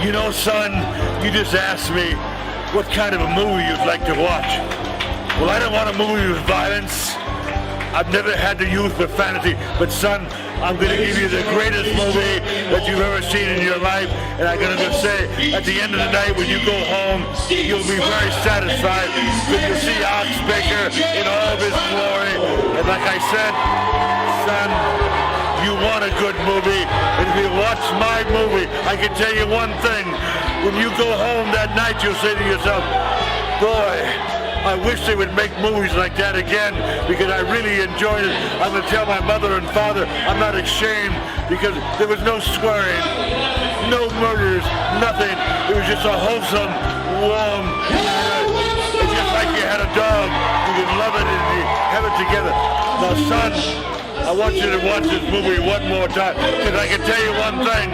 You know, son, you just asked me what kind of a movie you'd like to watch. Well, I don't want a movie with violence. I've never had to use profanity, but son, I'm going to give you the greatest movie that you've ever seen in your life, and I'm going to just say, at the end of the night, when you go home, you'll be very satisfied because you'll see Ox Baker in all of his glory. And like I said, son, you want a good movie, and if you watch my movie, I can tell you one thing. When you go home that night, you'll say to yourself, boy, I wish they would make movies like that again because I really enjoyed it. I'm going to tell my mother and father I'm not ashamed because there was no swearing, no murders, nothing. It was just a wholesome, warm, it's just like you had a dog. You can love it and you have it together. Now, son, I want you to watch this movie one more time because I can tell you one thing.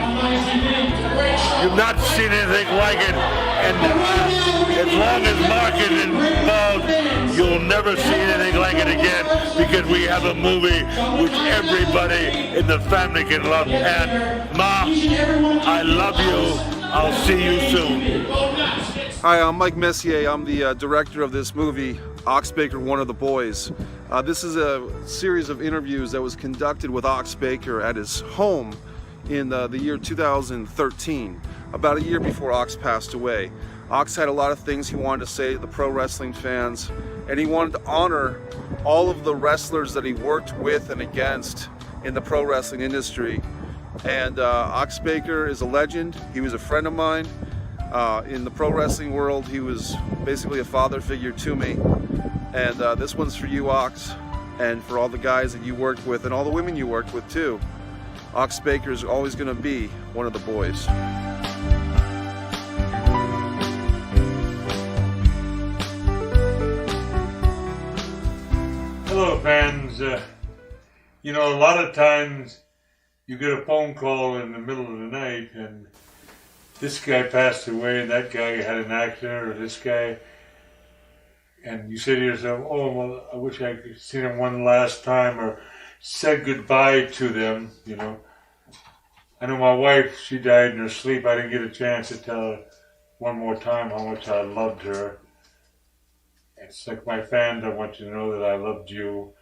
You've not seen anything like it, and as long as Mark is involved, you'll never see anything like it again because we have a movie which everybody in the family can love. And Ma, I love you. I'll see you soon. Hi, I'm Mike Messier. I'm the director of this movie, Ox Baker, One of the Boys. This is a series of interviews that was conducted with Ox Baker at his home in the year 2013, about a year before Ox passed away. Ox had a lot of things he wanted to say to the pro wrestling fans, and he wanted to honor all of the wrestlers that he worked with and against in the pro wrestling industry. And Ox Baker is a legend. He was a friend of mine. In the pro wrestling world, he was basically a father figure to me. And this one's for you, Ox, and for all the guys that you worked with and all the women you worked with too. Ox Baker is always going to be one of the boys. Hello, fans. You know, a lot of times you get a phone call in the middle of the night and this guy passed away, and that guy had an accident, or this guy, and you say to yourself, oh, well, I wish I could see them one last time, or said goodbye to them, you know. I know my wife, she died in her sleep. I didn't get a chance to tell her one more time how much I loved her. It's like my fans, I want you to know that I loved you.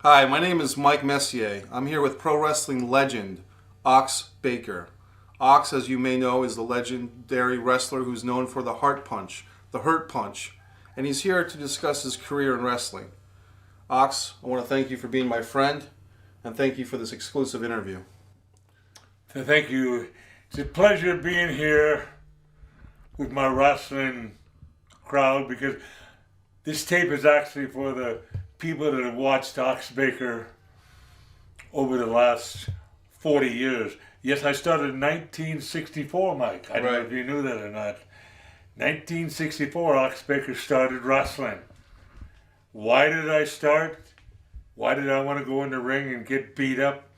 Hi, my name is Mike Messier. I'm here with pro wrestling legend, Ox Baker. Ox, as you may know, is the legendary wrestler who's known for the Heart Punch, the Hurt Punch, and he's here to discuss his career in wrestling. Ox, I want to thank you for being my friend, and thank you for this exclusive interview. So thank you. It's a pleasure being here with my wrestling crowd, because this tape is actually for the people that have watched Ox Baker over the last 40 years. Yes, I started in 1964, Mike. I don't know if you knew that or not. 1964, Ox Baker started wrestling. Why did I start? Why did I want to go in the ring and get beat up?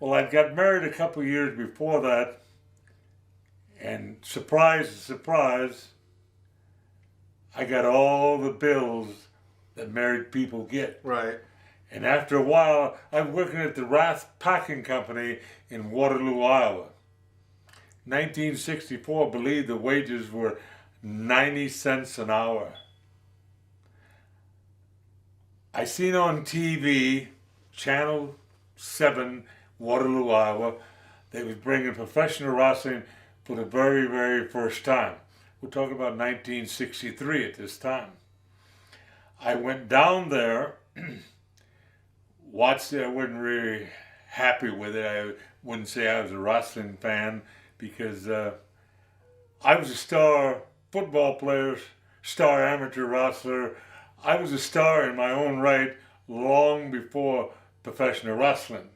Well, I got married a couple years before that, and surprise, surprise, I got all the bills that married people get. Right. And after a while, I'm working at the Rath Packing Company in Waterloo, Iowa. 1964, I believe the wages were 90 cents an hour. I seen on TV, Channel 7, Waterloo, Iowa, they was bringing professional wrestling for the very, very first time. We're talking about 1963 at this time. I went down there, watched it. I wasn't really happy with it. I wouldn't say I was a wrestling fan because I was a star football player, star amateur wrestler. I was a star in my own right long before professional wrestling.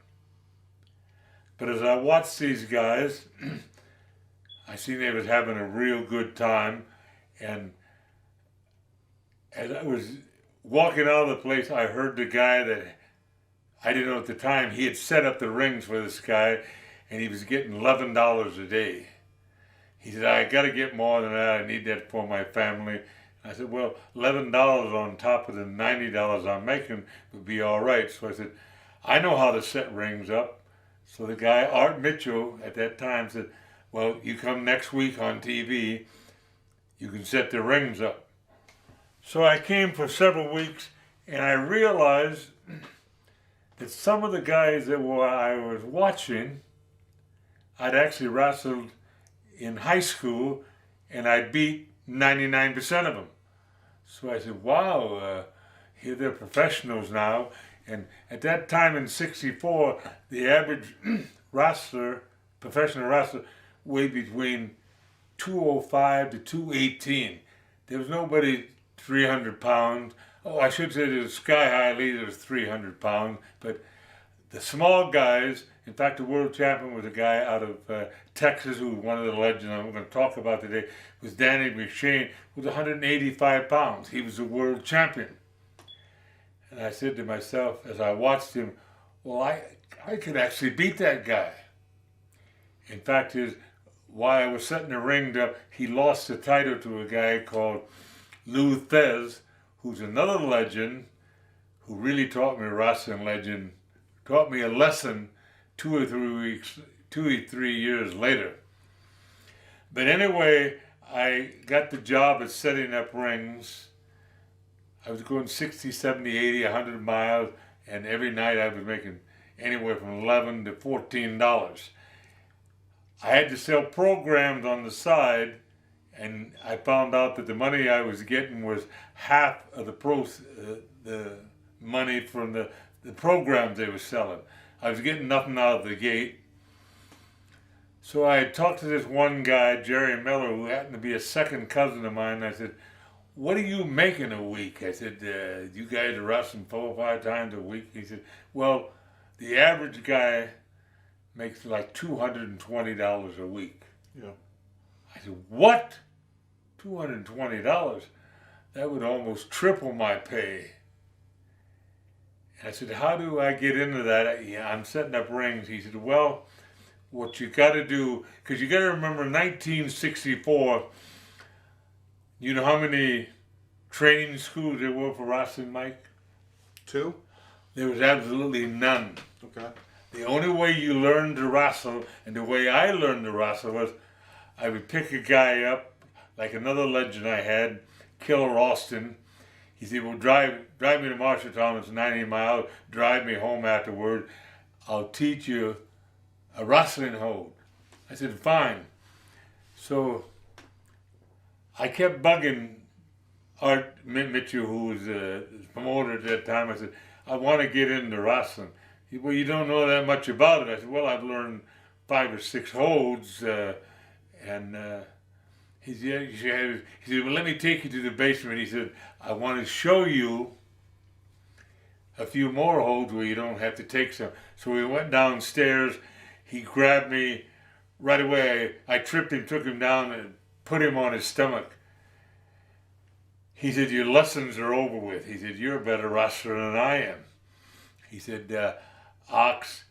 But as I watched these guys, I seen they was having a real good time, and as I was walking out of the place, I heard the guy that I didn't know at the time, he had set up the rings for this guy, and he was getting $11 a day. He said, I got to get more than that. I need that for my family. I said, well, $11 on top of the $90 I'm making would be all right. So I said, I know how to set rings up. So the guy, Art Mitchell, at that time said, well, you come next week on TV, you can set the rings up. So I came for several weeks, and I realized that some of the guys that I was watching, I'd actually wrestled in high school, and I beat 99% of them. So I said, wow, here they're professionals now. And at that time in '64, the average wrestler, professional wrestler, weighed between 205 to 218. There was nobody 300 pounds. Oh, I should say the Sky High leader was 300 pounds, but the small guys, in fact, the world champion was a guy out of Texas who was one of the legends I'm going to talk about today, was Danny McShane, who was 185 pounds. He was the world champion. And I said to myself, as I watched him, well, I could actually beat that guy. In fact, while I was setting the ring up, he lost the title to a guy called Lou Thez, who's another legend, who really taught me, a wrestling legend, taught me a lesson 2 or 3 years later. But anyway, I got the job at setting up rings. I was going 60, 70, 80, 100 miles, and every night I was making anywhere from $11 to $14. I had to sell programs on the side, and I found out that the money I was getting was half of the money from the programs they were selling. I was getting nothing out of the gate. So I talked to this one guy, Jerry Miller, who happened to be a second cousin of mine, and I said, what are you making a week? I said, you guys are wrestling 4 or 5 times a week? He said, well, the average guy makes like $220 a week. Yeah. I said, what? $220? That would almost triple my pay. And I said, how do I get into that? Yeah, I'm setting up rings. He said, well, what you got to do, because you got to remember 1964, you know how many training schools there were for wrestling, Mike? 2? There was absolutely none. Okay. The only way you learned to wrestle, and the way I learned to wrestle, was I would pick a guy up, like another legend I had, Killer Austin. He said, well, drive me to Marshalltown, it's 90 miles, drive me home afterward. I'll teach you a wrestling hold. I said, fine. So I kept bugging Art Mitchell, who was the promoter at that time. I said, I want to get into wrestling. He said, well, you don't know that much about it. I said, well, I've learned 5 or 6 holds. He said, well, let me take you to the basement. He said, I want to show you a few more holds where you don't have to take some. So we went downstairs. He grabbed me right away. I tripped him, took him down, and put him on his stomach. He said, your lessons are over with. He said, you're a better wrestler than I am. He said, Ox,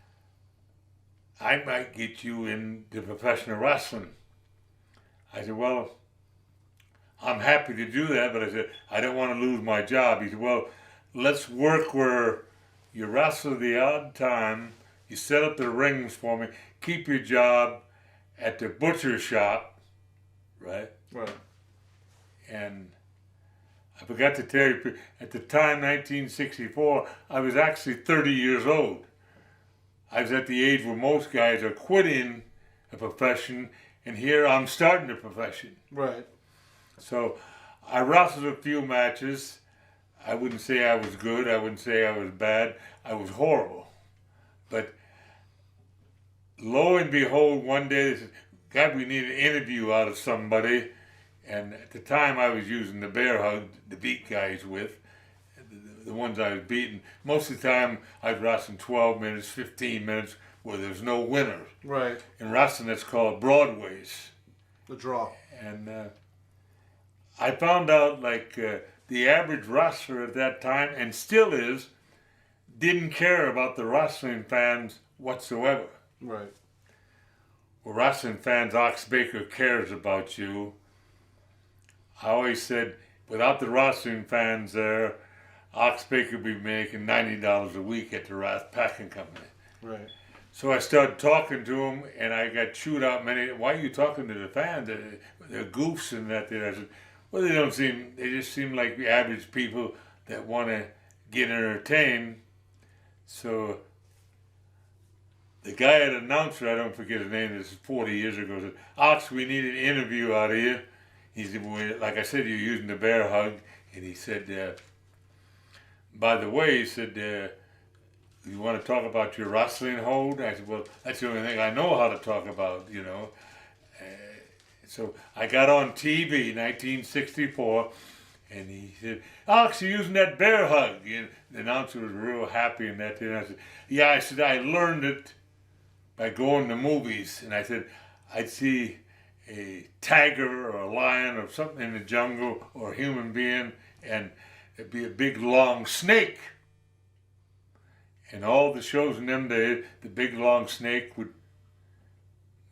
I might get you into professional wrestling. I said, well, I'm happy to do that, but I said, I don't want to lose my job. He said, well, let's work where you wrestle the odd time, you set up the rings for me, keep your job at the butcher shop, right? Right. And I forgot to tell you, at the time, 1964, I was actually 30 years old. I was at the age where most guys are quitting a profession, and here I'm starting a profession. Right. So I wrestled a few matches. I wouldn't say I was good. I wouldn't say I was bad. I was horrible. But lo and behold, one day they said, God, we need an interview out of somebody. And at the time I was using the bear hug to beat guys with, the ones I was beating. Most of the time I was wrestling 12 minutes, 15 minutes, where there's no winner. Right. In wrestling that's called Broadways. The draw. And I found out like the average wrestler at that time, and still is, didn't care about the wrestling fans whatsoever. Right. Well, wrestling fans, Ox Baker cares about you. I always said, without the wrestling fans there, Ox Baker would be making $90 a week at the Rath Packing Company. Right. So I started talking to him, and I got chewed out many. Why are you talking to the fans? They're goofs and that. I said, well, they don't seem. They just seem like the average people that want to get entertained. So the guy at announcer, I don't forget his name. This is 40 years ago. Said, Ox, we need an interview out of you. He said, well, like I said, you're using the bear hug, and he said, by the way, he said. You want to talk about your wrestling hold? I said, well, that's the only thing I know how to talk about, you know. So I got on TV, 1964, and he said, Alex, you're using that bear hug. And the announcer was real happy in that. And I said, yeah, I said, I learned it by going to movies. And I said, I'd see a tiger or a lion or something in the jungle or a human being, and it'd be a big, long snake. And all the shows in them days, the big long snake would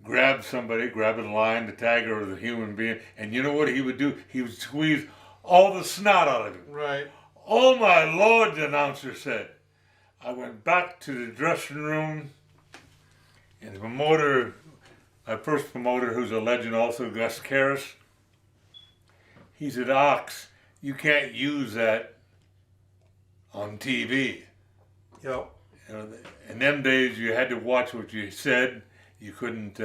grab somebody, grab a lion, the tiger, or the human being, and you know what he would do? He would squeeze all the snot out of him. Right. Oh my Lord, the announcer said. I went back to the dressing room, and the promoter, my first promoter, who's a legend also, Gus Karras, he said, Ox, you can't use that on TV. Yep. You know, in them days, you had to watch what you said. You couldn't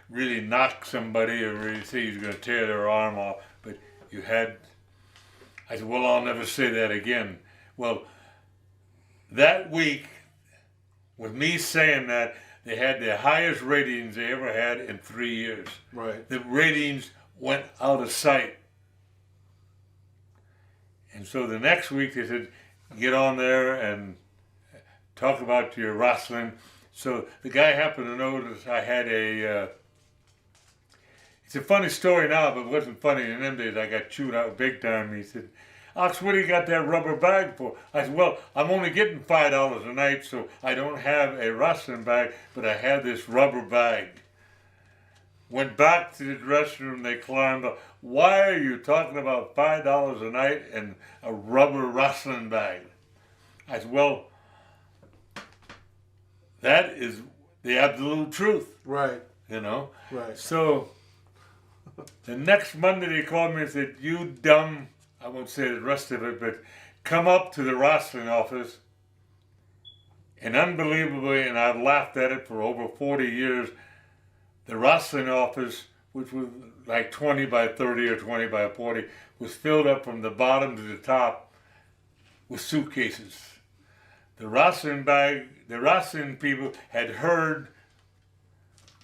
really knock somebody or really say you was going to tear their arm off. But you had. I said, well, I'll never say that again. Well, that week, with me saying that, they had the highest ratings they ever had in 3 years. Right. The ratings went out of sight. And so the next week, they said, get on there and talk about your wrestling. So the guy happened to notice I had it's a funny story now, but it wasn't funny in them days. I got chewed out big time. He said, Ox, what do you got that rubber bag for? I said, well, I'm only getting $5 a night, so I don't have a wrestling bag, but I have this rubber bag. Went back to the dressing room, they climbed up. Why are you talking about $5 a night and a rubber wrestling bag? I said, well, that is the absolute truth. Right. You know? Right. So, the next Monday they called me and said, you dumb, I won't say the rest of it, but come up to the wrestling office. And unbelievably, and I've laughed at it for over 40 years, the wrestling office, which was like 20 by 30 or 20 by 40, was filled up from the bottom to the top with suitcases. The wrestling people had heard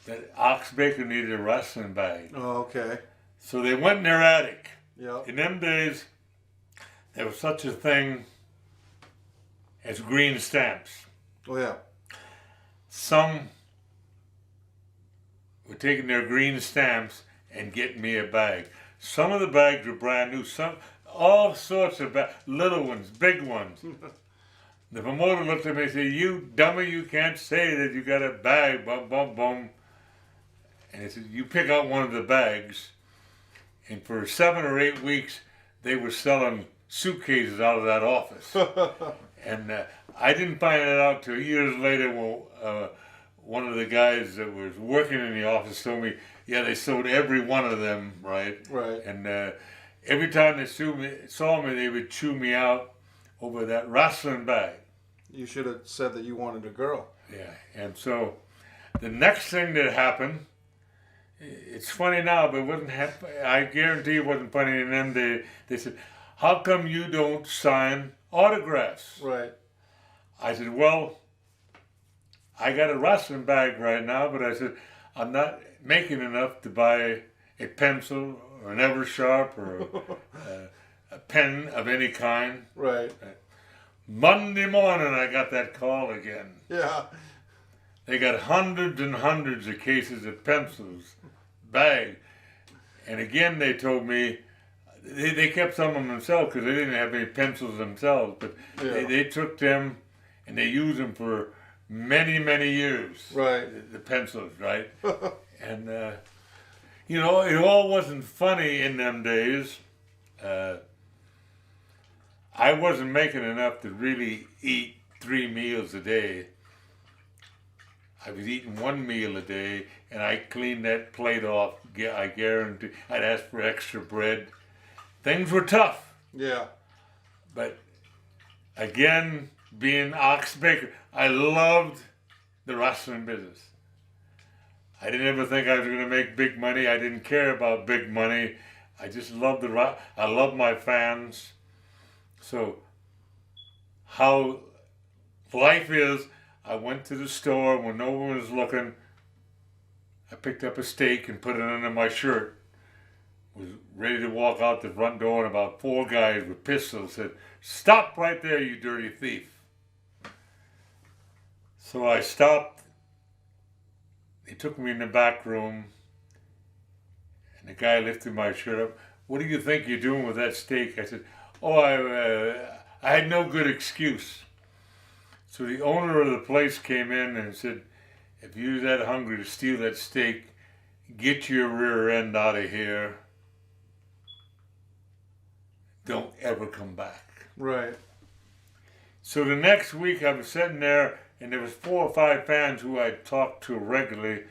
that Ox Baker needed a wrestling bag. Oh, okay. So they went in their attic. Yep. In them days, there was such a thing as green stamps. Oh, yeah. Some were taking their green stamps and getting me a bag. Some of the bags were brand new. Some, all sorts of little ones, big ones. The promoter looked at me and said, you dummy, you can't say that you got a bag, bum, bum, bum. And he said, you pick out one of the bags. And for 7 or 8 weeks, they were selling suitcases out of that office. And I didn't find it out till years later when one of the guys that was working in the office told me, yeah, they sold every one of them, right? Right. And every time they saw me, they would chew me out over that wrestling bag. You should have said that you wanted a girl. Yeah, and so the next thing that happened, it's funny now, but it wasn't. I guarantee it wasn't funny in them. They said, "How come you don't sign autographs?" Right. I said, "Well, I got a wrestling bag right now, but I said I'm not making enough to buy a pencil or an Eversharp or a pen of any kind." Right. Monday morning, I got that call again. Yeah. They got hundreds and hundreds of cases of pencils, bag. And again, they told me, they kept some of them themselves because they didn't have any pencils themselves, but Yeah. they took them and they used them for many, many years. Right. The pencils, right? And, you know, it all wasn't funny in them days. I wasn't making enough to really eat 3 meals a day. I was eating one meal a day, and I cleaned that plate off. I guarantee. I'd ask for extra bread. Things were tough, Yeah. but again, being Ox Baker, I loved the wrestling business. I didn't ever think I was going to make big money. I didn't care about big money. I just loved I love my fans. So, how life is, I went to the store when no one was looking. I picked up a steak and put it under my shirt. Was ready to walk out the front door, and about 4 guys with pistols said, "Stop right there, you dirty thief." So I stopped. They took me in the back room, and the guy lifted my shirt up. "What do you think you're doing with that steak?" I said, "Oh, I had no good excuse." So the owner of the place came in and said, "If you're that hungry to steal that steak, get your rear end out of here. Don't ever come back." Right. So the next week I was sitting there, and there was 4 or 5 fans who I talked to regularly.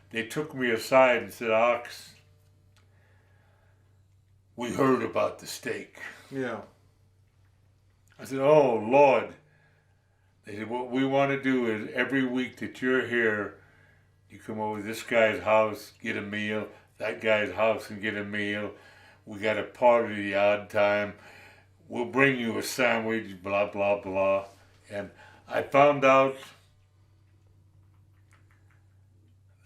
They took me aside and said, "Ox, we heard about the steak." Yeah. I said, "Oh, Lord." They said, "What we want to do is every week that you're here, you come over to this guy's house, get a meal, that guy's house and get a meal. We got a party the odd time. We'll bring you a sandwich, blah, blah, blah." And I found out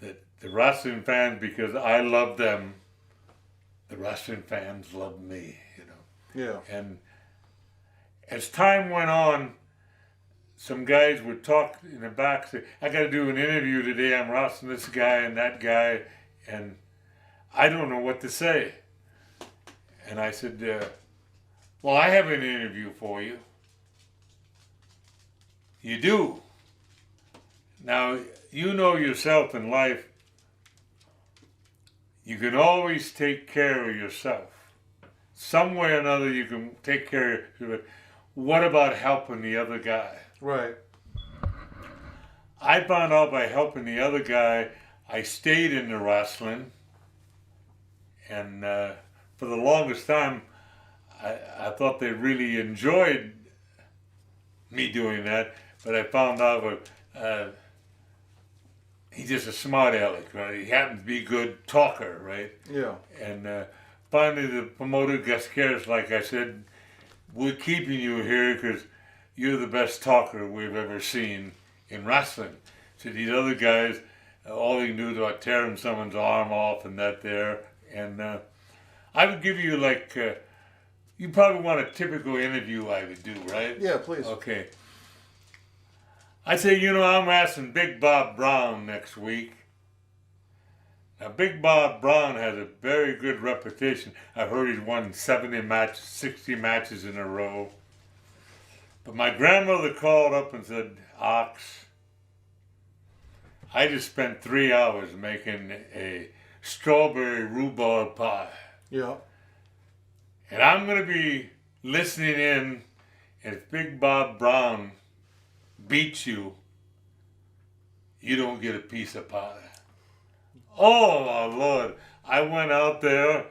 that the wrestling fans, because I love them, the wrestling fans love me, you know. Yeah. And as time went on, some guys would talk in the back, say, "I got to do an interview today. I'm wrestling this guy and that guy, and I don't know what to say." And I said, "Well, I have an interview for you." "You do? Now, you know yourself in life, you can always take care of yourself. Some way or another you can take care of it. What about helping the other guy?" Right. I found out by helping the other guy, I stayed in the wrestling, and for the longest time, I thought they really enjoyed me doing that, but I found out he's just a smart aleck, right? He happens to be a good talker, right? Yeah. And finally, the promoter got scared. Like I said, "We're keeping you here because you're the best talker we've ever seen in wrestling." So these other guys, all they can do is about tearing someone's arm off and that there. And I would give you like, you probably want a typical interview I would do, right? Yeah, please. Okay. I'd say, I'm asking Big Bob Brown next week. Now, Big Bob Brown has a very good reputation. I've heard he's won 70 matches, 60 matches in a row. But my grandmother called up and said, "Ox, I just spent 3 hours making a strawberry rhubarb pie. Yeah. And I'm going to be listening in, and if Big Bob Brown beats you, you don't get a piece of pie." Oh, my Lord. I went out there,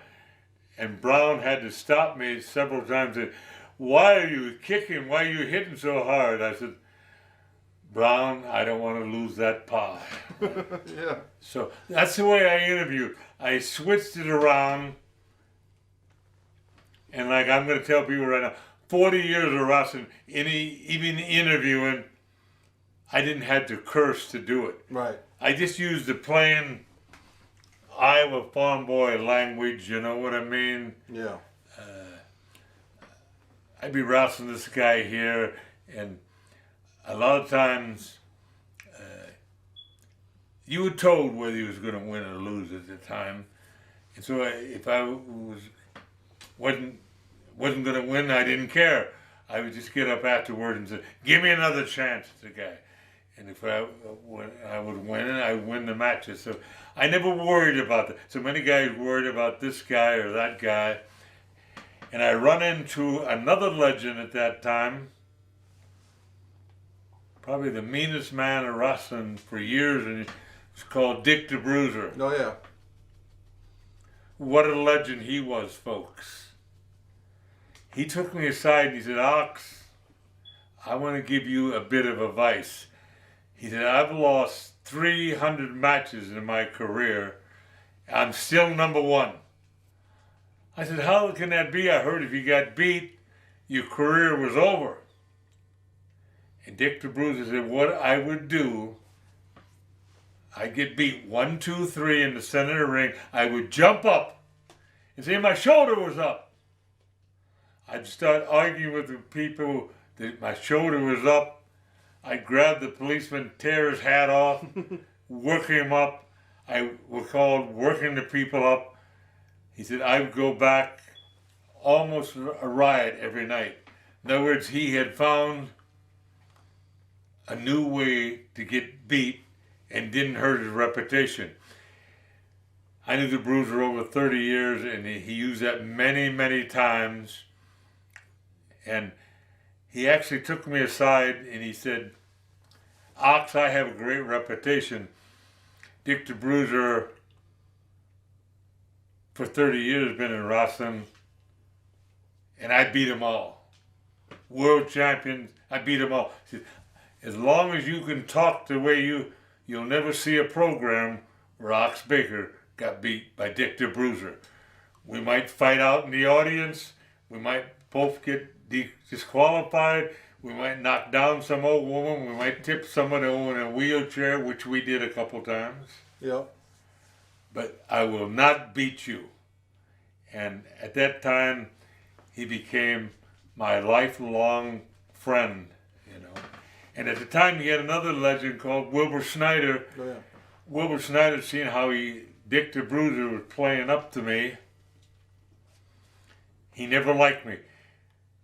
and Brown had to stop me several times and said, "Why are you kicking? Why are you hitting so hard?" I said, "Brown, I don't want to lose that pie." Yeah. So that's the way I interviewed. I switched it around. And like I'm going to tell people right now, 40 years of wrestling, even interviewing, I didn't have to curse to do it. Right. I just used the plain Iowa farm boy language, you know what I mean? Yeah. I'd be wrestling this guy here, and a lot of times you were told whether he was going to win or lose at the time. And so if I wasn't going to win, I didn't care. I would just get up afterward and say, "Give me another chance," to the guy. And if I would win, I would win the matches. So I never worried about that. So many guys worried about this guy or that guy. And I run into another legend at that time, probably the meanest man in wrestling for years, and it's called Dick the Bruiser. Oh yeah. What a legend he was, folks. He took me aside and he said, Ox, I want to give you a bit of advice. He said, I've lost 300 matches in my career. I'm still number one. I said, how can that be? I heard if you got beat, your career was over. And Dick the Bruiser said, what I would do, I'd get beat 1, 2, 3 in the center of the ring. I would jump up and say my shoulder was up. I'd start arguing with the people that my shoulder was up. I'd grab the policeman, tear his hat off, work him up. I was called working the people up. He said I would go back almost a riot every night. In other words, he had found a new way to get beat and didn't hurt his reputation. I knew the Bruiser over 30 years, and he used that many, many times. And he actually took me aside and he said, Ox, I have a great reputation. Dick the Bruiser, for 30 years, been in wrestling, and I beat them all. World champions, I beat them all. He said, as long as you can talk the way you'll never see a program where Ox Baker got beat by Dick the Bruiser. We might fight out in the audience. We might both get disqualified. We might knock down some old woman. We might tip someone in a wheelchair, which we did a couple times. Yeah. But I will not beat you. And at that time, he became my lifelong friend, you know. And at the time, he had another legend called Wilbur Snyder. Oh yeah. Wilbur Snyder, seeing how Dick the Bruiser was playing up to me, he never liked me.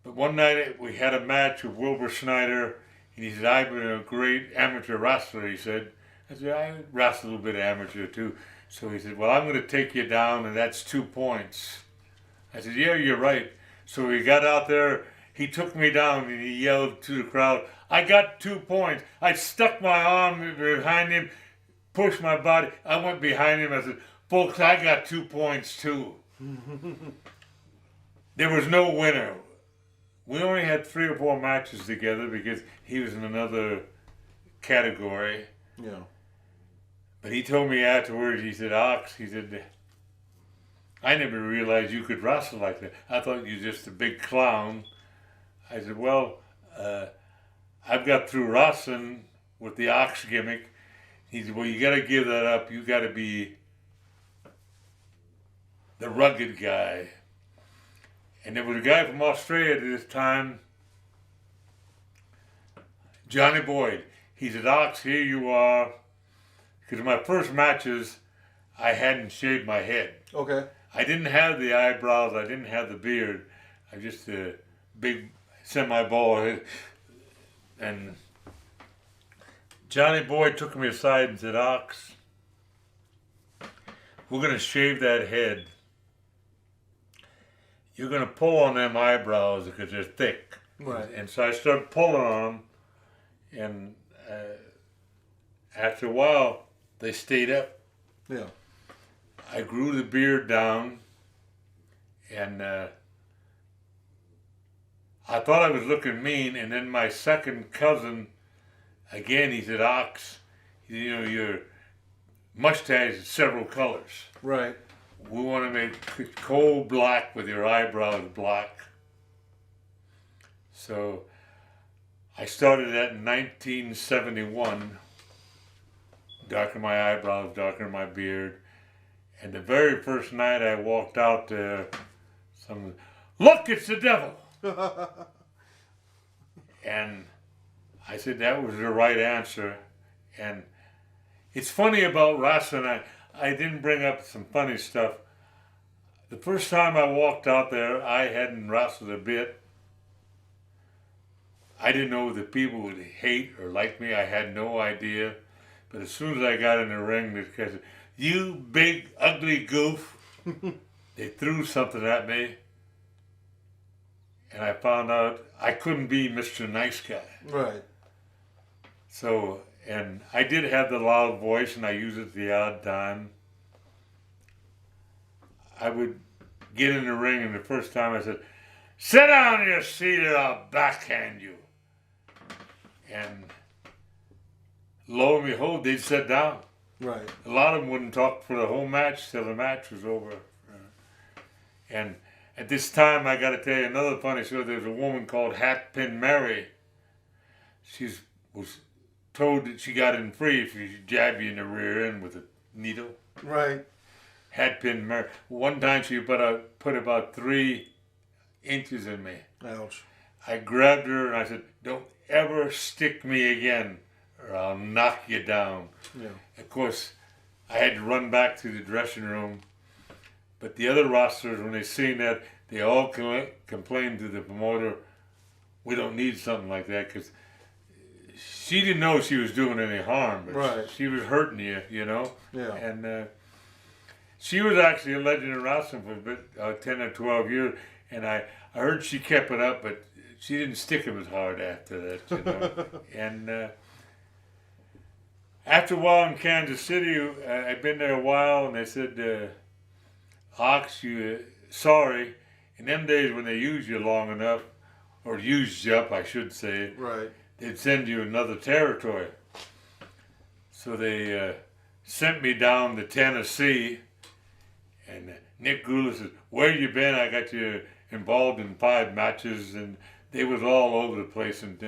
But one night we had a match with Wilbur Snyder, and he said, I've been a great amateur wrestler, he said. I said, I wrestle a little bit of amateur too. So he said, well, I'm going to take you down, and that's 2 points. I said, yeah, you're right. So he got out there, he took me down, and he yelled to the crowd, I got 2 points. I stuck my arm behind him, pushed my body. I went behind him. I said, folks, I got 2 points too. There was no winner. We only had 3 or 4 matches together because he was in another category. Yeah. But he told me afterwards, he said, Ox, he said, I never realized you could wrestle like that. I thought you were just a big clown. I said, well, I've got through wrestling with the Ox gimmick. He said, well, you got to give that up. You got to be the rugged guy. And there was a guy from Australia at this time, Johnny Boyd. He said, Ox, here you are. Because in my first matches, I hadn't shaved my head. Okay. I didn't have the eyebrows. I didn't have the beard. I just a big semi-bald head. And Johnny Boyd took me aside and said, Ox, we're going to shave that head. You're going to pull on them eyebrows because they're thick. Right. And so I started pulling on them. And after a while, they stayed up. Yeah. I grew the beard down. And I thought I was looking mean. And then my second cousin, again, he said, Ox, you know, your mustache is several colors. Right. We want to make it coal black with your eyebrows black. So I started that in 1971. Darken my eyebrows, darken my beard. And the very first night I walked out there, someone, look, it's the devil. And I said that was the right answer. And it's funny about wrestling, I didn't bring up some funny stuff. The first time I walked out there, I hadn't wrestled a bit. I didn't know the people would hate or like me. I had no idea. But as soon as I got in the ring, this guy said, you big, ugly goof. They threw something at me. And I found out I couldn't be Mr. Nice Guy. Right. So, and I did have the loud voice, and I used it the odd time. I would get in the ring, and the first time I said, "Sit down in your seat or I'll backhand you." And lo and behold, they'd sit down. Right. A lot of them wouldn't talk for the whole match till the match was over. And at this time, I got to tell you another funny story. There's a woman called Hatpin Mary. She was told that she got in free if you jab you in the rear end with a needle. Right. Hatpin Mary. One time she put about 3 inches in me. Ouch. I grabbed her and I said, "Don't ever stick me again or I'll knock you down." Yeah. Of course, I had to run back to the dressing room. But the other wrestlers, when they seen that, they all complained to the promoter, "We don't need something like that," because she didn't know she was doing any harm, but Right. she was hurting you, you know. Yeah. And she was actually a legend in wrestling for a bit, 10 or 12 years, and I heard she kept it up, but she didn't stick him as hard after that, you know. And after a while in Kansas City, I'd been there a while, and they said, "Ox, you sorry." In them days when they used you long enough, or used you up, I should say, Right. they'd send you another territory. So they sent me down to Tennessee, and Nick Gula said, "Where you been? I got you involved in 5 matches," and they was all over the place in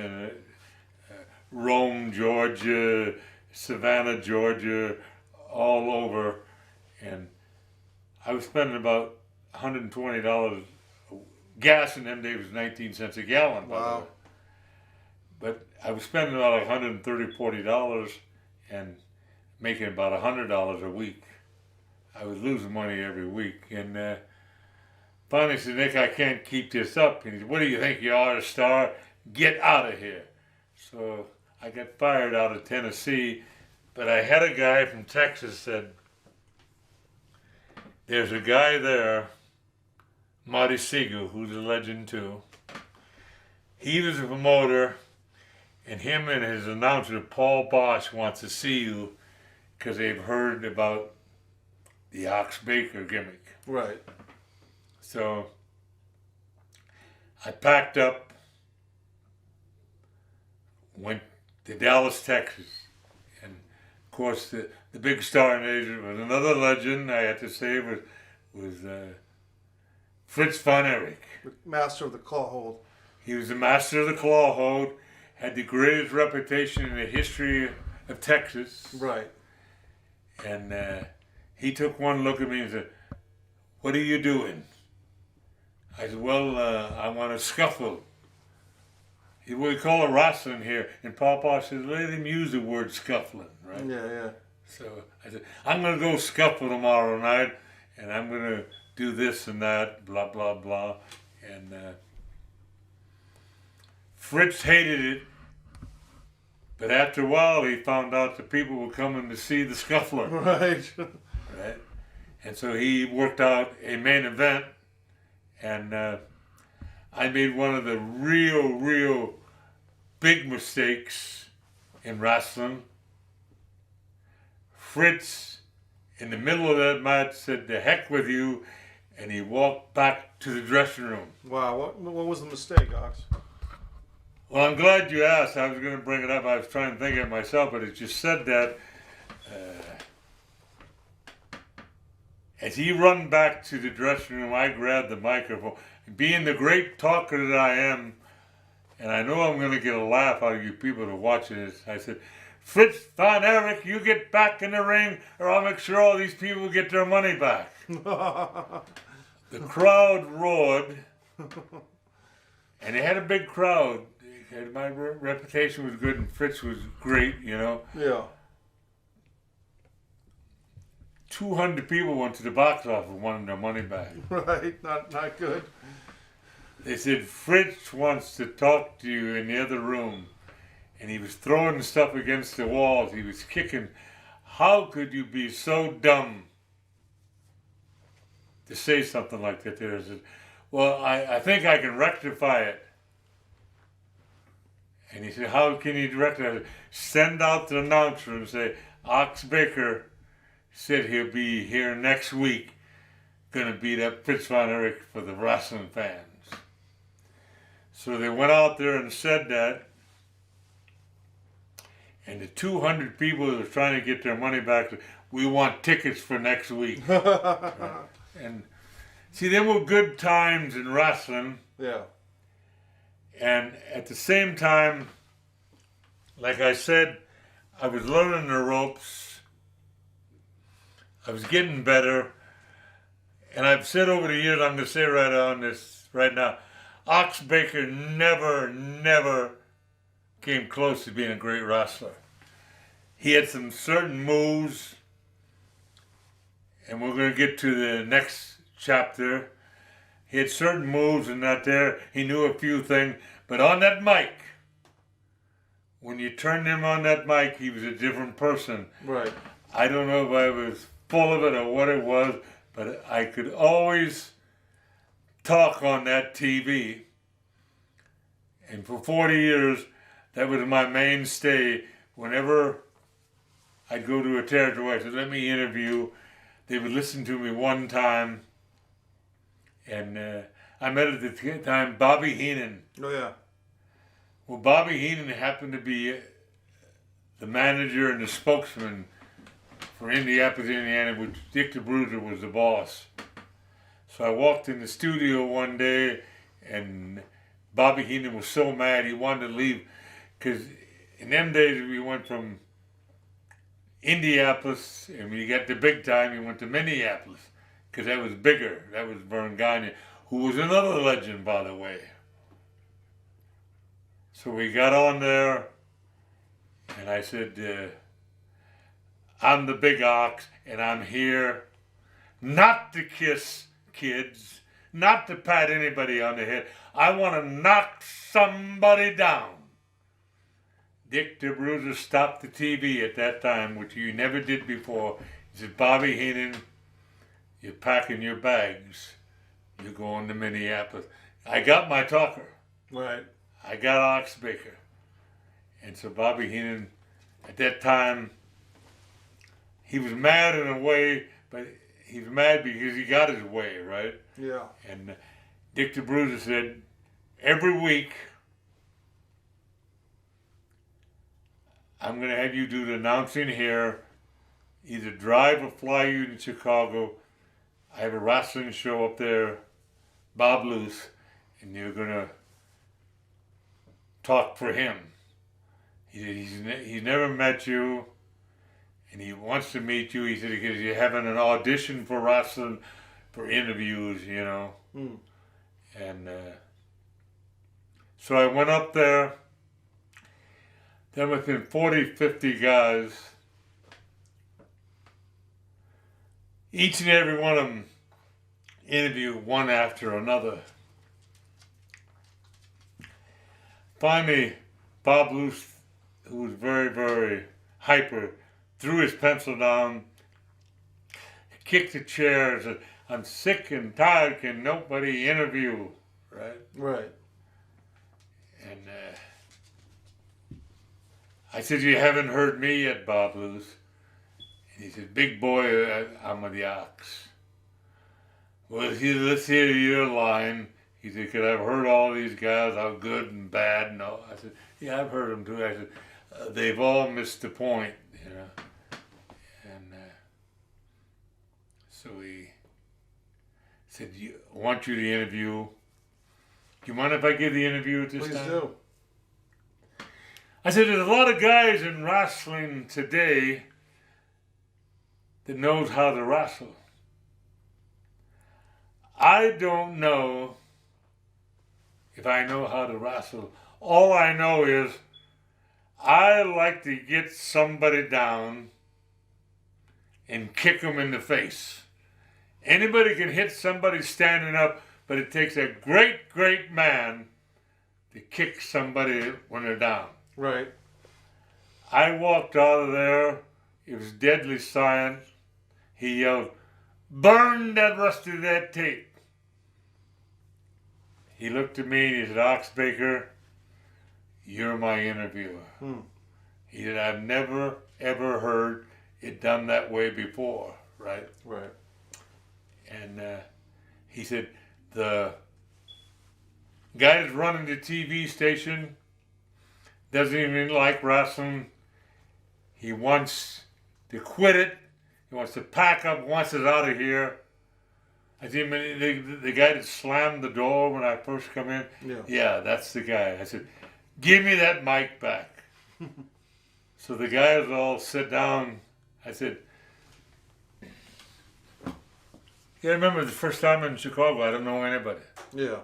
Rome, Georgia, Savannah, Georgia, all over, and I was spending about $120. Gas in them days was 19 cents a gallon. By the Wow. way. But I was spending about $130, $40 and making about $100 a week. I was losing money every week. And finally I said, "Nick, I can't keep this up." And he said, "What do you think you are, a star? Get out of here." So I got fired out of Tennessee. But I had a guy from Texas said, "There's a guy there, Marty Siegel, who's a legend too. He was a promoter, and him and his announcer, Paul Bosch, wants to see you because they've heard about the Ox Baker gimmick." Right. So I packed up, went to Dallas, Texas. And of course, the big star in Asia was another legend, I had to say, was Fritz von Erich. Master of the claw hold. He was the master of the claw hold, had the greatest reputation in the history of Texas. Right. And he took one look at me and said, "What are you doing?" I said, "Well, I want to scuffle." He said, "We call it wrestling here." And Papa said, "Let him use the word scuffling," right? Yeah, yeah. So I said, "I'm going to go scuffle tomorrow night, and I'm going to do this and that, blah, blah, blah." And Fritz hated it. But after a while, he found out the people were coming to see the scuffler. Right. Right? And so he worked out a main event, and I made one of the real big mistakes in wrestling. Fritz, in the middle of that match, said, "The heck with you," and he walked back to the dressing room. Wow. What was the mistake, Ox? Well, I'm glad you asked. I was going to bring it up. I was trying to think of it myself, but it just said that. As he run back to the dressing room, I grabbed the microphone. Being the great talker that I am, and I know I'm going to get a laugh out of you people that are watching this, I said, "Fritz von Erich, you get back in the ring, or I'll make sure all these people get their money back." The crowd roared, and they had a big crowd. My reputation was good, and Fritz was great, you know. Yeah. 200 people went to the box office and wanted their money back. Right. Not good. They said, "Fritz wants to talk to you in the other room." And he was throwing stuff against the walls. He was kicking. How could you be so dumb to say something like that there? I said, "Well, I think I can rectify it." And he said, how can you direct it? I said, send out the announcer and say, Ox Baker said he'll be here next week, gonna beat up Fritz von Erich for the wrestling fans. So they went out there and said that, and the 200 people that were trying to get their money back said, we want tickets for next week. Right? And see, there were good times in wrestling. Yeah. And at the same time, like I said, I was learning the ropes. I was getting better. And I've said over the years, I'm going to say right now, Ox Baker never came close to being a great wrestler. He had some certain moves, and we're going to get to the next chapter. He had certain moves and that there. He knew a few things. But on that mic, when you turned him on that mic, he was a different person. Right. I don't know if I was full of it or what it was, but I could always talk on that TV. And for 40 years, that was my mainstay. Whenever I'd go to a territory, I said, let me interview. They would listen to me one time. And I met at the time Bobby Heenan. Oh, yeah. Well, Bobby Heenan happened to be the manager and the spokesman for Indianapolis, Indiana, which Dick the Bruiser was the boss. So I walked in the studio one day, and Bobby Heenan was so mad he wanted to leave, because in them days we went from Indianapolis, and when you got the big time, you went to Minneapolis, because that was bigger. That was Vern Gagne, who was another legend, by the way. So we got on there, and I said, I'm the Big Ox, and I'm here not to kiss kids, not to pat anybody on the head. I want to knock somebody down. Dick the Bruiser stopped the TV at that time, which you never did before. He said, Bobby Heenan, you're packing your bags. You're going to Minneapolis. I got my talker. Right. I got Ox Baker. And so Bobby Heenan, at that time, he was mad in a way, but he was mad because he got his way, right? Yeah. And Dick the Bruiser said, every week, I'm going to have you do the announcing here, either drive or fly you to Chicago. I have a wrestling show up there, Bob Luce, and you're going to talk for him. He's never met you, and he wants to meet you. He said, because you're having an audition for wrestling, for interviews, you know. Mm. And so I went up there. There must have been 40, 50 guys. Each and every one of them interviewed one after another. Finally, Bob Luce, who was very, very hyper, threw his pencil down, kicked the chair, and said, I'm sick and tired, can nobody interview, right? Right. And I said, you haven't heard me yet, Bob Luce. And he said, big boy, I'm with the Ox. Well, let's hear your line. He said, because I've heard all these guys, how good and bad and all. I said, yeah, I've heard them too. I said, they've all missed the point, you know. And so he said, I want you to interview. Do you mind if I give the interview at this Please time? do. I said, there's a lot of guys in wrestling today that knows how to wrestle. I don't know if I know how to wrestle. All I know is I like to get somebody down and kick them in the face. Anybody can hit somebody standing up, but it takes a great, great man to kick somebody when they're down. Right. I walked out of there. It was deadly silent. He yelled, burn that rest of that tape. He looked at me and he said, Ox Baker, "You're my interviewer." He said, "I've never ever heard it done that way before." Right. Right. And he said, "The guy that's running the TV station doesn't even like wrestling. He wants to quit it. He wants to pack up, wants it out of here." I said, the guy that slammed the door when I first come in? Yeah, that's the guy. I said, "Give me that mic back." So the guys all sit down. I said, "Yeah, I remember the first time in Chicago, I don't know anybody." Yeah.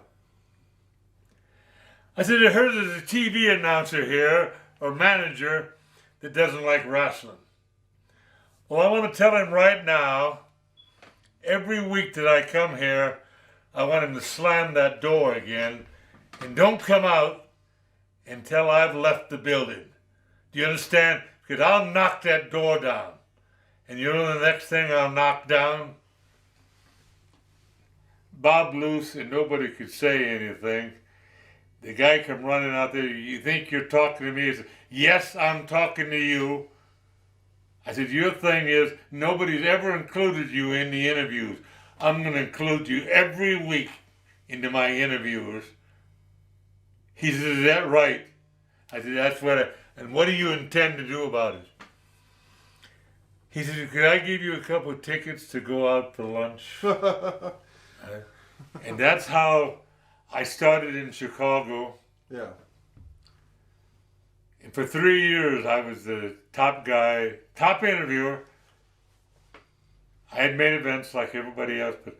I said, "I heard there's a TV announcer here, or manager, that doesn't like wrestling. Well, I want to tell him right now, every week that I come here, I want him to slam that door again, and don't come out until I've left the building. Do you understand? Because I'll knock that door down. And you know the next thing I'll knock down?" Bob loose, and nobody could say anything. The guy come running out there. "You think you're talking to me?" He said, "Yes, I'm talking to you." I said, "Your thing is nobody's ever included you in the interviews. I'm going to include you every week into my interviews." He said, "Is that right?" I said, "That's what and what do you intend to do about it?" He said, "Could I give you a couple of tickets to go out for lunch?" And that's how I started in Chicago. Yeah. And for 3 years, I was the top guy, top interviewer. I had main events like everybody else, but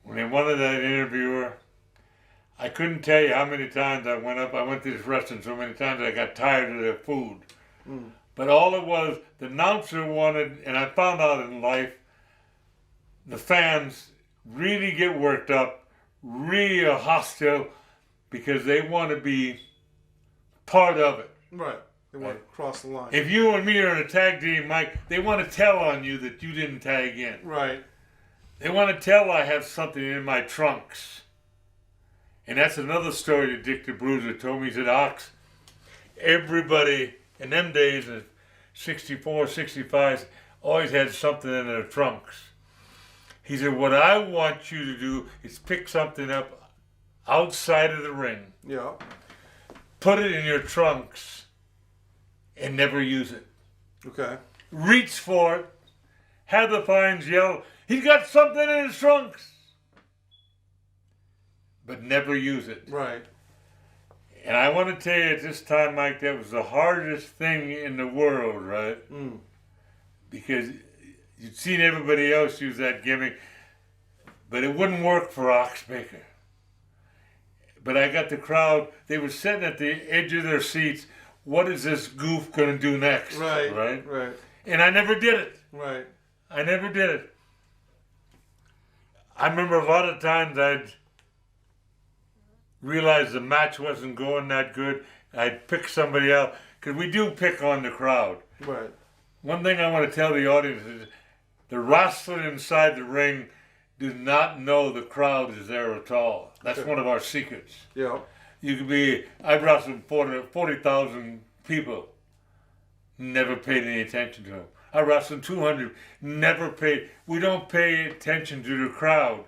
when they wanted that interviewer, I couldn't tell you how many times I went up. I went to this restaurant so many times I got tired of their food. But all it was, the announcer wanted, and I found out in life, the fans really get worked up, really hostile, because they want to be part of it. Right. They want to cross the line. If you and me are in a tag team, Mike, they want to tell on you that you didn't tag in. Right. They want to tell I have something in my trunks. And that's another story that Dick the Bruiser told me. He said, "Ox, everybody in them days, in 64, 65, always had something in their trunks." He said, "What I want you to do is pick something up outside of the ring, Yeah. put it in your trunks, and never use it. Okay. Reach for it, have the fans yell, 'He's got something in his trunks!' but never use it." Right. And I want to tell you at this time, Mike, that was the hardest thing in the world, right? Because you'd seen everybody else use that gimmick, but it wouldn't work for Ox Baker. But I got the crowd, they were sitting at the edge of their seats. What is this goof going to do next? Right. Right? Right. And I never did it. Right. I never did it. I remember a lot of times I'd realize the match wasn't going that good. I'd pick somebody else, because we do pick on the crowd. Right. One thing I want to tell the audience is the wrestler inside the ring does not know the crowd is there at all. That's one of our secrets. Yeah. You could be, I've wrestled 40,000 people, never paid any attention to them. I wrestled 200, never paid. We don't pay attention to the crowd,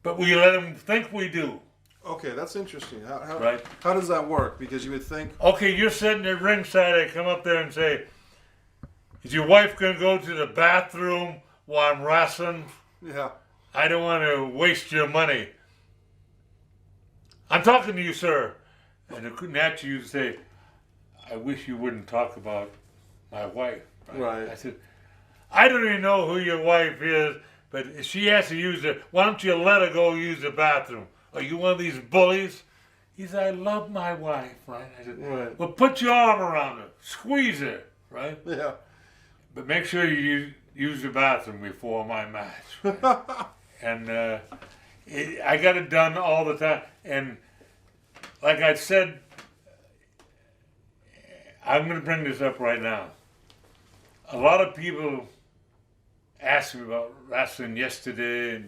but we let them think we do. Okay, that's interesting. Right. How does that work? Because you would think. Okay, you're sitting at ringside, I come up there and say, "Is your wife going to go to the bathroom while I'm wrestling? Yeah. I don't want to waste your money." "I'm talking to you, sir." And naturally you say, "I wish you wouldn't talk about my wife." Right. I said, "I don't even know who your wife is, but if she has to use it, why don't you let her go use the bathroom? Are you one of these bullies?" He said, "I love my wife," right? I said, Right. "Well, put your arm around her, squeeze her, right? Yeah. But make sure you use the bathroom before my match." Right? And I got it done all the time. And like I said, I'm going to bring this up right now. A lot of people asked me about wrestling yesterday.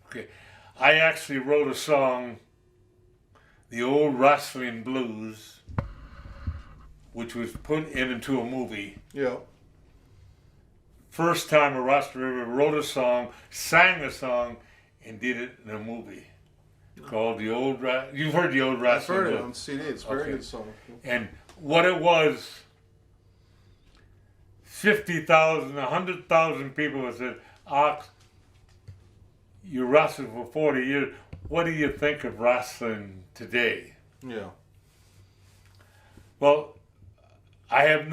Okay, I actually wrote a song the old wrestling blues, which was put into a movie. Yeah. First time a wrestler ever wrote a song, sang a song, and did it in a movie called the old. You've heard the old I've wrestling heard it blues. on CD. It's a very Okay. good song. And what it was, 50,000, 100,000 people have said, Ox, you wrestled for 40 years. What do you think of wrestling today? Yeah. Well, I'm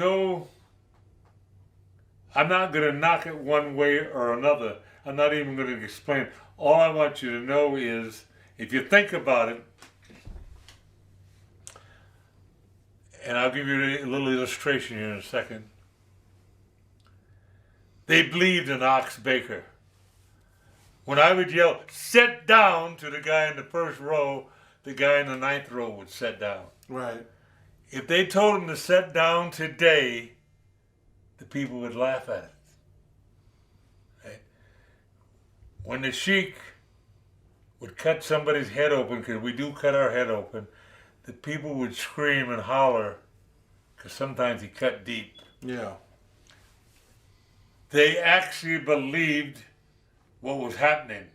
not going to knock it one way or another. I'm not even going to explain. All I want you to know is, if you think about it, and I'll give you a little illustration here in a second. They believed in Ox Baker. When I would yell, sit down to the guy in the first row, the guy in the ninth row would sit down. Right. If they told him to sit down today, the people would laugh at it. Right? When the Sheik would cut somebody's head open, because we do cut our head open, the people would scream and holler, because sometimes he cut deep. Yeah. They actually believed what was happening.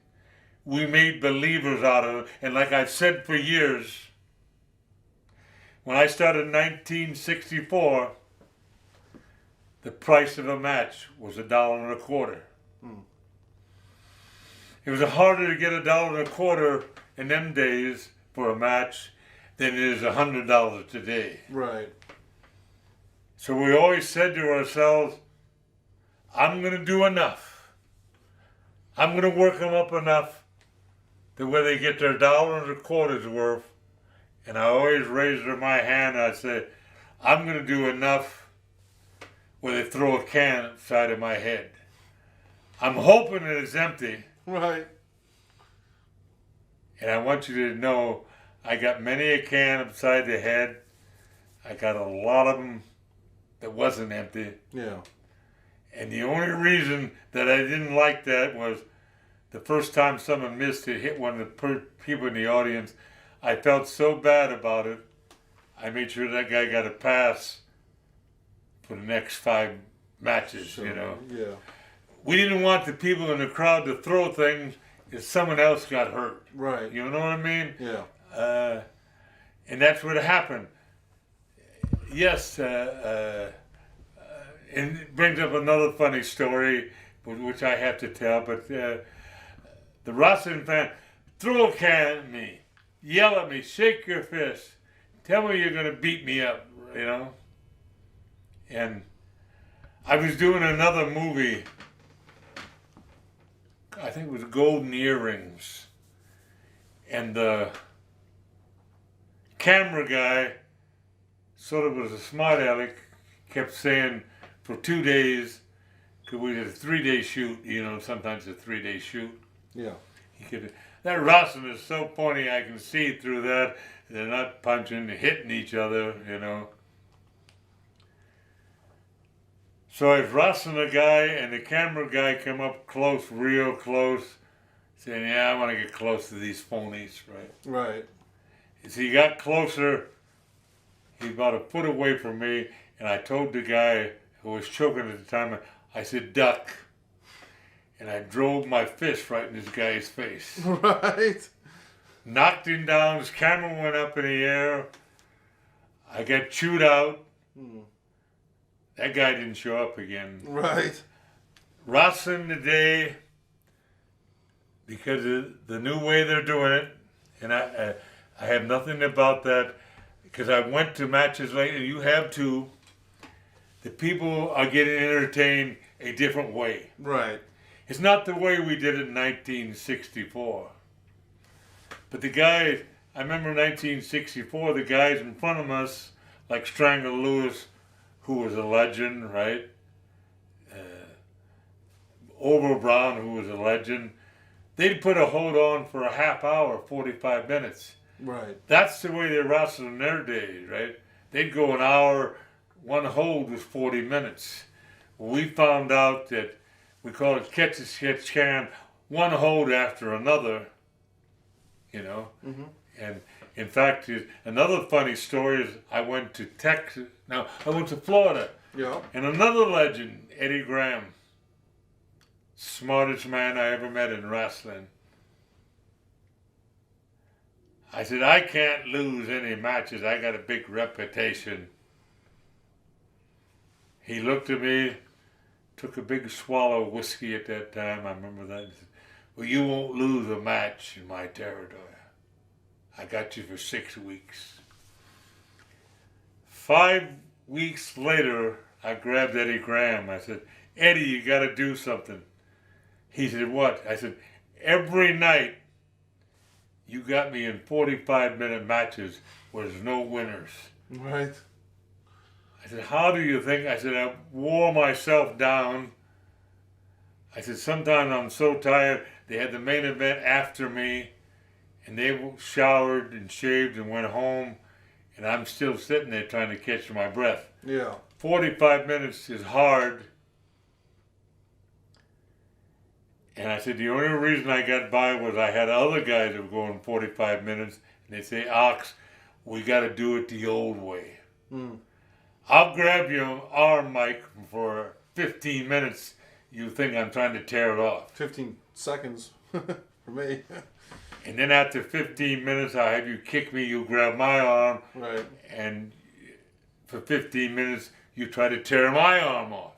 We made believers out of it. And like I've said for years, when I started in 1964, the price of a match was $1.25. It was harder to get $1.25 in them days for a match than it is $100 today. Right. So we always said to ourselves, I'm going to do enough. I'm going to work them up enough to where they get their $1.25 worth. And I always raised my hand and I said, I'm going to do enough where they throw a can upside of my head. I'm hoping it is empty. Right. And I want you to know, I got many a can upside the head. I got a lot of them that wasn't empty. Yeah. And the only reason that I didn't like that was the first time someone missed it, hit one of the people in the audience. I felt so bad about it. I made sure that guy got a pass for the next 5 matches, Sure. you know. Yeah. We didn't want the people in the crowd to throw things if someone else got hurt. Right. You know what I mean? Yeah. And that's what happened. Yes, and it brings up another funny story, which I have to tell, but the wrestling fan, throw a can at me, yell at me, shake your fist, tell me you're going to beat me up, you know? And I was doing another movie, I think it was Golden Earrings, and the camera guy sort of was a smart aleck, kept saying for 2 days, because we did a 3-day shoot, you know, sometimes a 3-day shoot. Yeah. He could, that wrestling is so pointy, I can see through that. They're not punching, they're hitting each other, you know. So I was wrestling a guy, and the camera guy came up close, real close, saying, yeah, I want to get close to these phonies, right? Right. As he got closer, he was about a foot away from me, and I told the guy who was choking at the time, I said, duck. And I drove my fist right in this guy's face. Right. Knocked him down, his camera went up in the air. I got chewed out. That guy didn't show up again. Right. Wrestling today, because of the new way they're doing it, and I have nothing about that, because I went to matches lately, you have too. The people are getting entertained a different way. Right. It's not the way we did it in 1964. But the guys, I remember 1964, the guys in front of us, like Strangle Lewis, who was a legend, right? Over Brown, who was a legend, they'd put a hold on for a half hour, 45 minutes. Right. That's the way they wrestled in their days, right? They'd go an hour, one hold was 40 minutes. We found out that we call it catch as catch can, one hold after another, you know. Mm-hmm. And In fact, another funny story is I went to Texas. Now, I went to Florida. Yeah. And another legend, Eddie Graham. Smartest man I ever met in wrestling. I said, I can't lose any matches. I got a big reputation. He looked at me, took a big swallow of whiskey at that time. I remember that. He said, well, you won't lose a match in my territory. I got you for 6 weeks. 5 weeks later, I grabbed Eddie Graham. I said, Eddie, you got to do something. He said, what? I said, every night you got me in 45-minute matches where there's no winners. Right. I said, how do you think? I said, I wore myself down. I said, sometimes I'm so tired. They had the main event after me, and they showered and shaved and went home, and I'm still sitting there trying to catch my breath. Yeah. 45 minutes is hard. And I said, the only reason I got by was I had other guys that were going 45 minutes, and they say, Ox, we got to do it the old way. Mm. I'll grab your arm, Mike, for 15 minutes. You think I'm trying to tear it off. 15 seconds for me. And then after 15 minutes, I'll have you kick me, you grab my arm, Right. and for 15 minutes, you try to tear my arm off.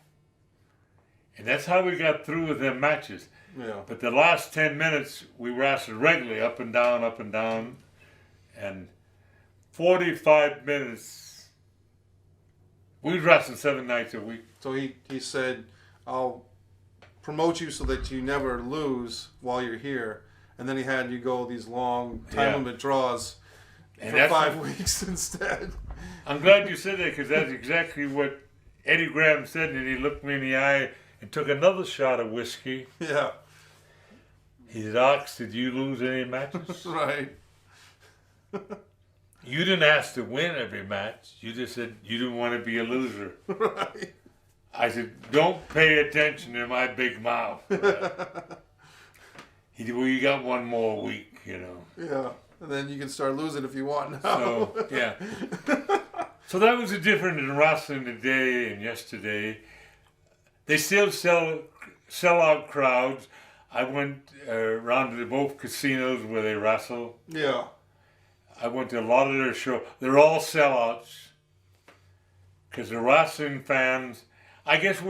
And that's how we got through with them matches. Yeah. But the last 10 minutes, we wrestled regularly, up and down, and 45 minutes, we wrestled 7 nights a week. So he said, I'll promote you so that you never lose while you're here. And then he had you go these long time limit draws And for that's 5 weeks instead. I'm glad you said that, because that's exactly what Eddie Graham said, and he looked me in the eye and took another shot of whiskey. Yeah. He said, Ox, did you lose any matches? Right. You didn't ask to win every match. You just said you didn't want to be a loser. Right. I said, don't pay attention to my big mouth. He said, well, you got one more week, you know. Yeah. And then you can start losing if you want now. So, yeah. So that was the difference in wrestling today and yesterday. They still sell out crowds. I went around to both casinos where they wrestle. Yeah. I went to a lot of their shows. They're all sellouts because the wrestling fans. I guess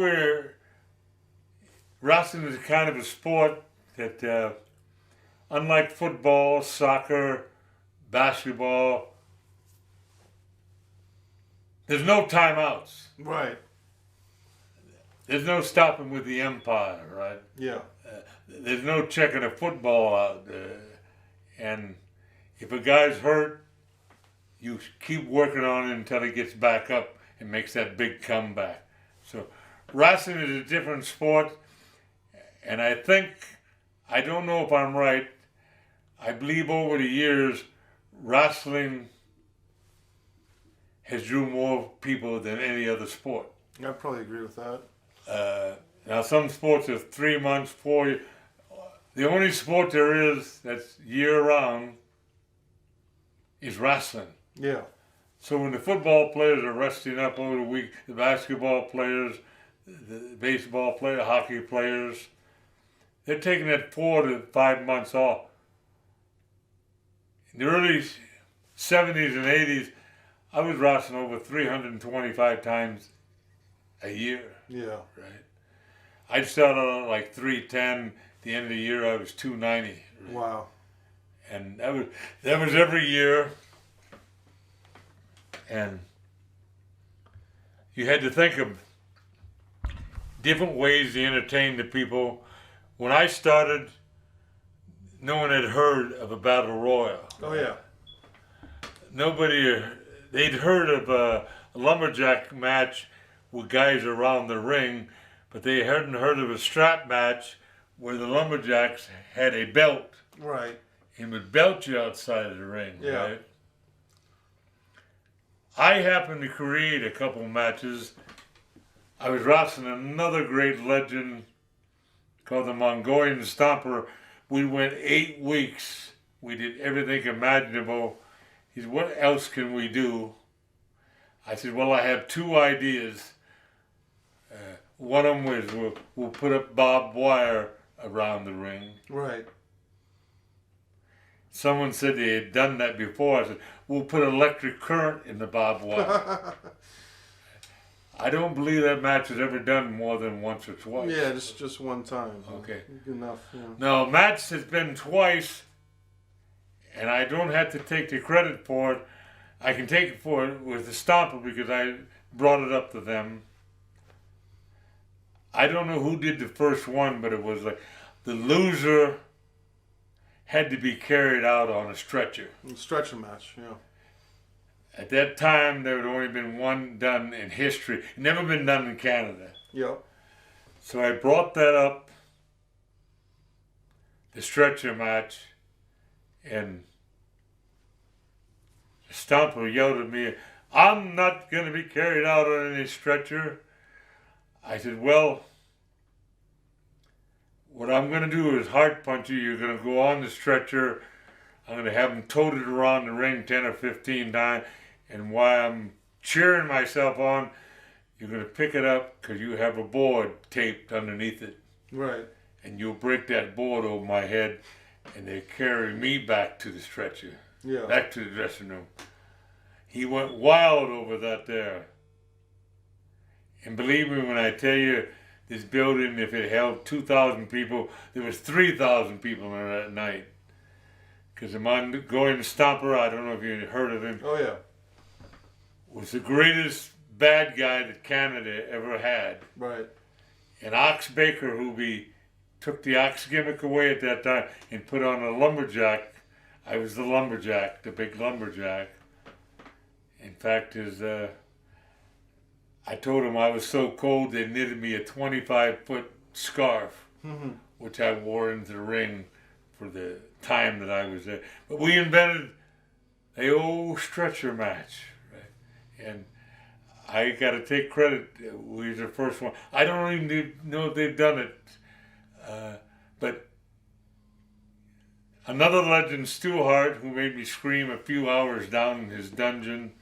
wrestling is kind of a sport that, unlike football, soccer, basketball, there's no timeouts. Right. There's no stopping with the umpire, right? Yeah. There's no checking a football out. And if a guy's hurt, you keep working on it until he gets back up and makes that big comeback. So wrestling is a different sport. And I think, I don't know if I'm right, I believe over the years, wrestling has drew more people than any other sport. I'd probably agree with that. Now some sports are 3 months, 4 years. The only sport there is that's year-round is wrestling. Yeah. So when the football players are resting up over the week, the basketball players, the baseball players, hockey players, they're taking that 4 to 5 months off. In the early 70s and 80s, I was wrestling over 325 times a year. Yeah. Right. I started out at like 310. The end of the year, I was 290. Right? Wow. And that was every year. And you had to think of different ways to entertain the people. When I started, no one had heard of a battle royal. Oh yeah. Nobody, they'd heard of a lumberjack match with guys around the ring, but they hadn't heard of a strap match where the lumberjacks had a belt Right. and would belt you outside of the ring. Yeah. Right? I happened to create a couple matches. I was wrestling another great legend called the Mongolian Stomper. We went 8 weeks. We did everything imaginable, He said, what else can we do? I said, well, I have two ideas. One of them was we'll put up barbed wire around the ring. Right. Someone said they had done that before. I said, we'll put electric current in the barbed wire. I don't believe that match was ever done more than once or twice. Yeah, just one time. Okay. Good enough. Yeah. No, match has been twice, and I don't have to take the credit for it. I can take it for it with the Stomper because I brought it up to them. I don't know who did the first one, but it was like the loser had to be carried out on a stretcher. Stretcher match, yeah. At that time, there had only been one done in history. Never been done in Canada. Yep. So I brought that up, the stretcher match, and the Stomper yelled at me, I'm not going to be carried out on any stretcher. I said, well, what I'm going to do is heart punch you. You're going to go on the stretcher. I'm going to have them toted around the ring 10 or 15 times. And while I'm cheering myself on, you're going to pick it up because you have a board taped underneath it. Right. And you'll break that board over my head, and they carry me back to the stretcher. Yeah. Back to the dressing room. He went wild over that there. And believe me when I tell you, this building, if it held 2,000 people, there was 3,000 people in that night. Because I'm going to Stomper, I don't know if you heard of him. Oh, yeah. Was the greatest bad guy that Canada ever had. Right. And Ox Baker, took the Ox gimmick away at that time and put on a lumberjack. I was the lumberjack, the big lumberjack. In fact, I told him I was so cold they knitted me a 25-foot scarf, which I wore into the ring for the time that I was there. But we invented the old stretcher match, right? And I got to take credit. We were the first one. I don't even know if they've done it. But another legend, Stu Hart, who made me scream a few hours down in his dungeon,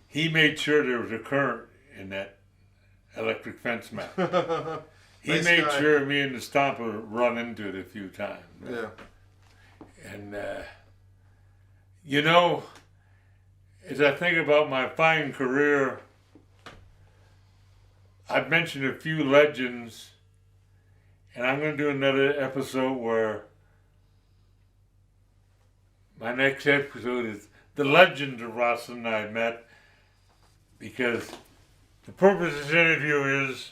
he made sure there was a current in that electric fence match. He Nice made guy. sure me and the Stomper run into it a few times. Yeah. And, you know, as I think about my fine career, I've mentioned a few legends, and I'm going to do another episode where my next episode is the legend of wrestling I met, because the purpose of this interview is,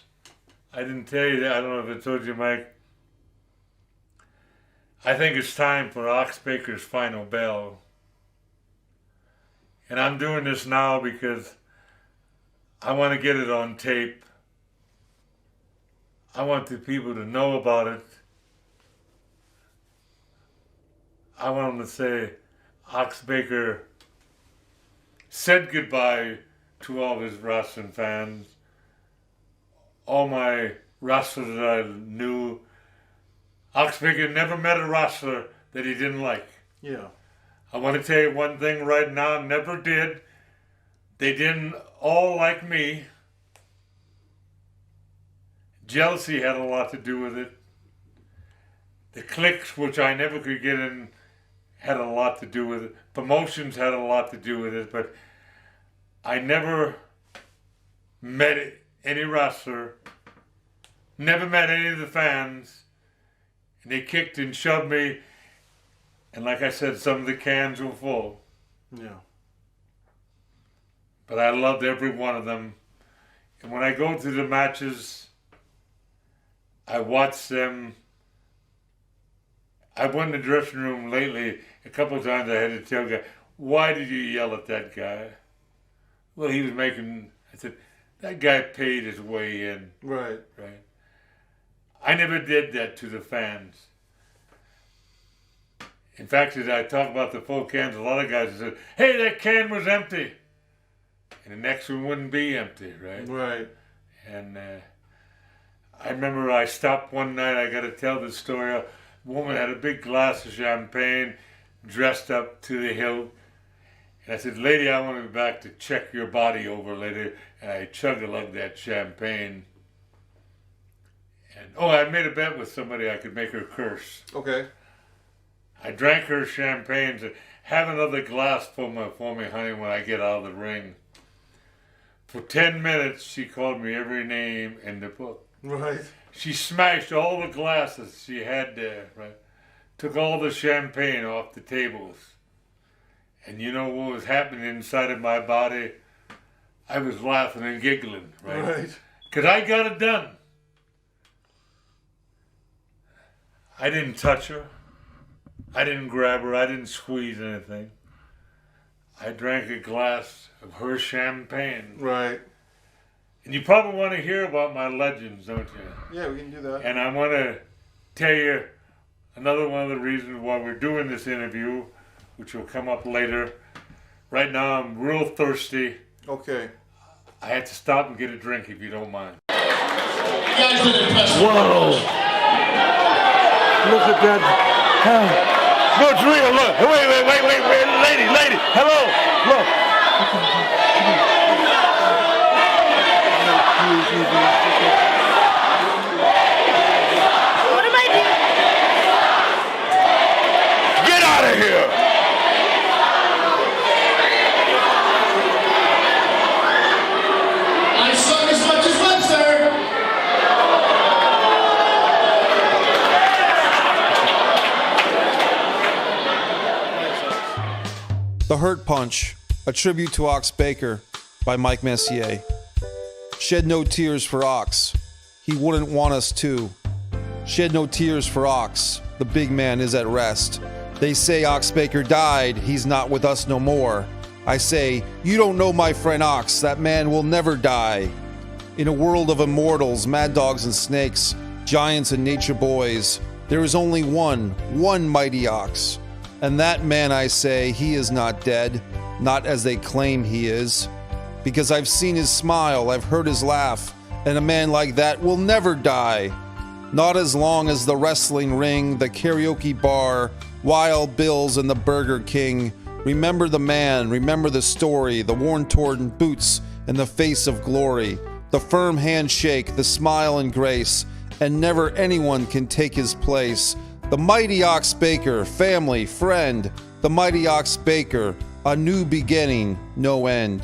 I didn't tell you that, I don't know if I told you, Mike, I think it's time for Ox Baker's final bell. And I'm doing this now because I want to get it on tape. I want the people to know about it. I want them to say, Ox Baker said goodbye to all his wrestling fans. All my wrestlers that I knew. Ox Baker never met a wrestler that he didn't like. Yeah. I want to tell you one thing right now, never did. They didn't all like me. Jealousy had a lot to do with it. The cliques, which I never could get in, had a lot to do with it. Promotions had a lot to do with it, but I never met any wrestler, never met any of the fans, and they kicked and shoved me, and like I said, some of the cans were full. Yeah. But I loved every one of them. And when I go to the matches, I watch them. I went in the dressing room lately, a couple of times I had to tell a guy, why did you yell at that guy? Well, he was making, I said, that guy paid his way in. Right. Right. I never did that to the fans. In fact, as I talk about the full cans, a lot of guys said, hey, that can was empty. And the next one wouldn't be empty, right? Right. And I remember I stopped one night, I got to tell this story. A woman had a big glass of champagne, dressed up to the hilt. And I said, lady, I want to be back to check your body over later. And I chug-a-lugged that champagne. And, I made a bet with somebody I could make her curse. Okay. I drank her champagne and said, have another glass for me, honey, when I get out of the ring. For 10 minutes, she called me every name in the book. Right. She smashed all the glasses she had there, right? Took all the champagne off the tables. And you know what was happening inside of my body? I was laughing and giggling, right? Right. Because I got it done. I didn't touch her. I didn't grab her. I didn't squeeze anything. I drank a glass of her champagne. Right. And you probably want to hear about my legends, don't you? Yeah, we can do that. And I want to tell you another one of the reasons why we're doing this interview, which will come up later. Right now, I'm real thirsty. Okay. I had to stop and get a drink, if you don't mind. You guys did impressive. Whoa! Look at that. No, it's real. Look. Wait. Lady. Hello. Look. What am I doing? Get out of here. I suck as much as Webster. The Hurt Punch, a tribute to Ox Baker by Mike Messier. Shed no tears for Ox. He wouldn't want us to. Shed no tears for Ox. The big man is at rest. They say Ox Baker died. He's not with us no more. I say, you don't know my friend Ox. That man will never die. In a world of immortals, mad dogs and snakes, giants and nature boys, there is only one mighty Ox. And that man, I say, he is not dead, not as they claim he is. Because I've seen his smile, I've heard his laugh, and a man like that will never die. Not as long as the wrestling ring, the karaoke bar, Wild Bill's and the Burger King. Remember the man, remember the story, the worn-torn boots and the face of glory, the firm handshake, the smile and grace, and never anyone can take his place. The mighty Ox Baker, family, friend, the mighty Ox Baker, a new beginning, no end.